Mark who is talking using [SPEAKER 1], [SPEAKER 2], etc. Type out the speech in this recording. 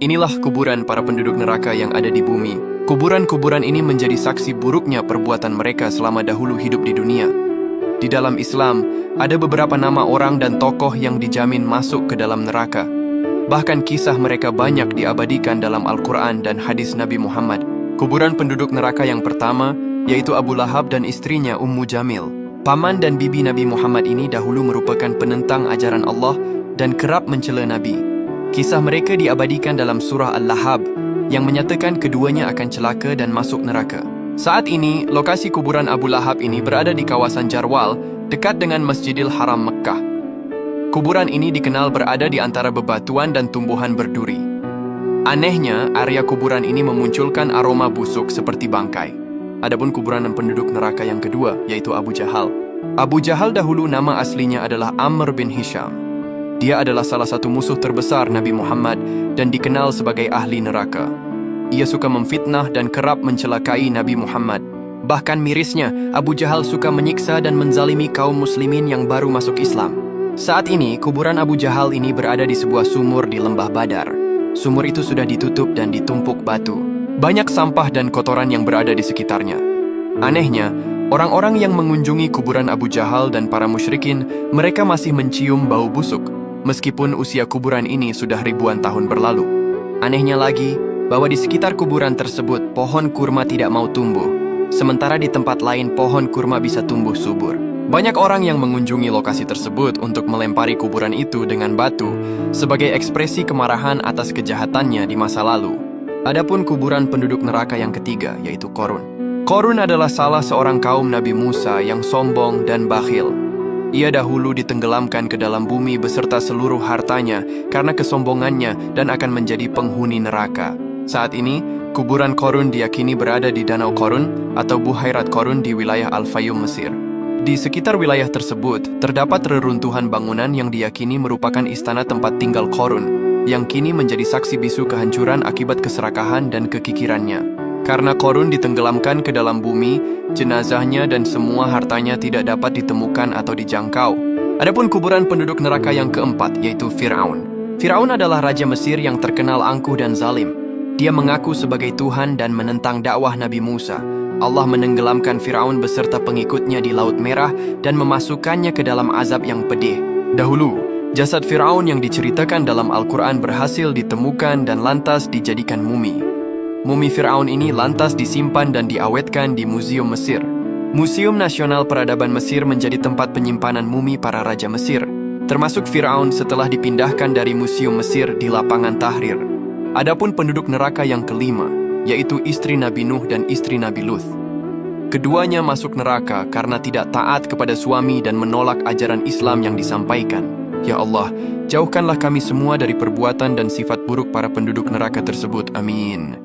[SPEAKER 1] Inilah kuburan para penduduk neraka yang ada di bumi. Kuburan-kuburan ini menjadi saksi buruknya perbuatan mereka selama dahulu hidup di dunia. Di dalam Islam, ada beberapa nama orang dan tokoh yang dijamin masuk ke dalam neraka. Bahkan kisah mereka banyak diabadikan dalam Al-Quran dan hadis Nabi Muhammad. Kuburan penduduk neraka yang pertama, yaitu Abu Lahab dan istrinya Ummu Jamil. Paman dan bibi Nabi Muhammad ini dahulu merupakan penentang ajaran Allah dan kerap mencela Nabi. Kisah mereka diabadikan dalam surah Al-Lahab yang menyatakan keduanya akan celaka dan masuk neraka. Saat ini, lokasi kuburan Abu Lahab ini berada di kawasan Jarwal, dekat dengan Masjidil Haram Mekah. Kuburan ini dikenal berada di antara bebatuan dan tumbuhan berduri. Anehnya, area kuburan ini memunculkan aroma busuk seperti bangkai. Adapun kuburan penduduk neraka yang kedua, yaitu Abu Jahal. Abu Jahal dahulu nama aslinya adalah Amr bin Hisham. Dia adalah salah satu musuh terbesar Nabi Muhammad dan dikenal sebagai ahli neraka. Ia suka memfitnah dan kerap mencelakai Nabi Muhammad. Bahkan mirisnya, Abu Jahal suka menyiksa dan menzalimi kaum muslimin yang baru masuk Islam. Saat ini, kuburan Abu Jahal ini berada di sebuah sumur di lembah Badar. Sumur itu sudah ditutup dan ditumpuk batu. Banyak sampah dan kotoran yang berada di sekitarnya. Anehnya, orang-orang yang mengunjungi kuburan Abu Jahal dan para musyrikin, mereka masih mencium bau busuk. Meskipun usia kuburan ini sudah ribuan tahun berlalu. Anehnya lagi, bahwa di sekitar kuburan tersebut pohon kurma tidak mau tumbuh, sementara di tempat lain pohon kurma bisa tumbuh subur. Banyak orang yang mengunjungi lokasi tersebut untuk melempari kuburan itu dengan batu sebagai ekspresi kemarahan atas kejahatannya di masa lalu. Adapun kuburan penduduk neraka yang ketiga, yaitu Qorun. Qorun adalah salah seorang kaum Nabi Musa yang sombong dan bakhil. Ia dahulu ditenggelamkan ke dalam bumi beserta seluruh hartanya karena kesombongannya dan akan menjadi penghuni neraka. Saat ini, kuburan Qorun diyakini berada di Danau Qorun atau Buhairat Qorun di wilayah Al-Fayum, Mesir. Di sekitar wilayah tersebut, terdapat reruntuhan bangunan yang diyakini merupakan istana tempat tinggal Qorun, yang kini menjadi saksi bisu kehancuran akibat keserakahan dan kekikirannya. Karena Qorun ditenggelamkan ke dalam bumi, jenazahnya dan semua hartanya tidak dapat ditemukan atau dijangkau. Adapun kuburan penduduk neraka yang keempat, yaitu Fir'aun. Fir'aun adalah raja Mesir yang terkenal angkuh dan zalim. Dia mengaku sebagai Tuhan dan menentang dakwah Nabi Musa. Allah menenggelamkan Fir'aun beserta pengikutnya di Laut Merah dan memasukkannya ke dalam azab yang pedih. Dahulu, jasad Fir'aun yang diceritakan dalam Al-Quran berhasil ditemukan dan lantas dijadikan mumi. Mumi Fir'aun ini lantas disimpan dan diawetkan di Museum Mesir. Museum Nasional Peradaban Mesir menjadi tempat penyimpanan mumi para raja Mesir, termasuk Fir'aun setelah dipindahkan dari Museum Mesir di Lapangan Tahrir. Adapun penduduk neraka yang kelima, yaitu istri Nabi Nuh dan istri Nabi Luth. Keduanya masuk neraka karena tidak taat kepada suami dan menolak ajaran Islam yang disampaikan. Ya Allah, jauhkanlah kami semua dari perbuatan dan sifat buruk para penduduk neraka tersebut. Amin.